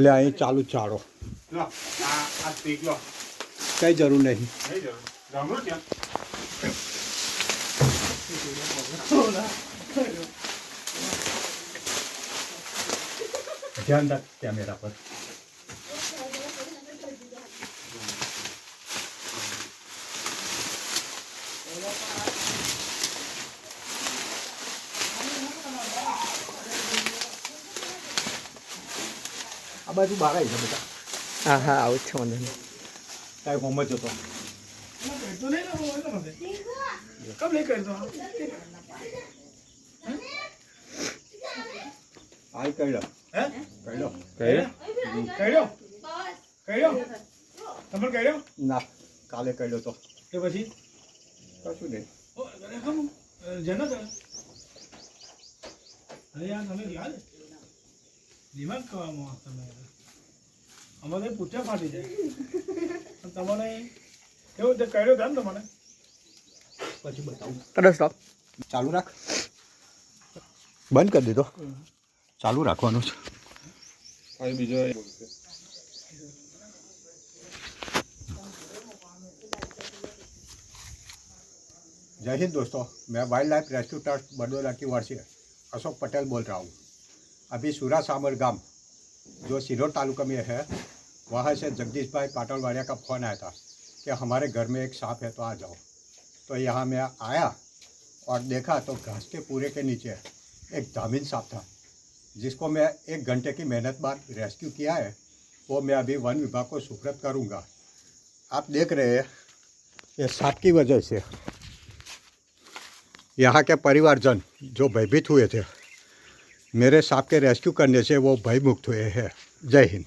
ले અહીં ચાલુ ચાળો લો આ સ્પીક લો કઈ જરૂર નહીં નહીં જરૂર ગામડું ત્યાં ધ્યાન રાખ કેમેરા પર આ બાજુ બહાર આવી છે બેટા હા હા આવું જ છે મને કાંઈ હોમ જ હતો કબ લે કર દો હાલ કઈડો હે કઈડો કઈડો તમે કઈડો ના કાલે કઈડો તો કે પછી કશું નહીં જન્નત અરે યાર તમે યાદ દિમાગ કરવામાં તમે અમારે પૂછ્યા ફાટી જાય તમારે કેવું તે કર્યો હતા ને તમારે પછી બતાવું કરો સ્ટોપ ચાલુ રાખ બંધ કરી દીધો ચાલુ રાખવાનું છે ભાઈ બીજો जय हिंद दोस्तों, मैं wild life rescue trust Baroda की ओर से अशोक पटेल बोल रहा हूँ। अभी सूरा सामर गांव जो सिरोड तालुका में है वहाँ से जगदीश भाई पाटलवाड़िया का फ़ोन आया था कि हमारे घर में एक सांप है तो आ जाओ। तो यहाँ मैं आया और देखा तो घास के पूरे के नीचे एक जामीन सांप था जिसको मैं 1 घंटे की मेहनत बाद रेस्क्यू किया है। वो मैं अभी वन विभाग को सुपुर्द करूँगा। आप देख रहे हैं ये सांप की वजह से यहाँ के परिवारजन जो भयभीत हुए थे मेरे सांप के रेस्क्यू करने से वो भयमुक्त हुए हैं। जय हिंद।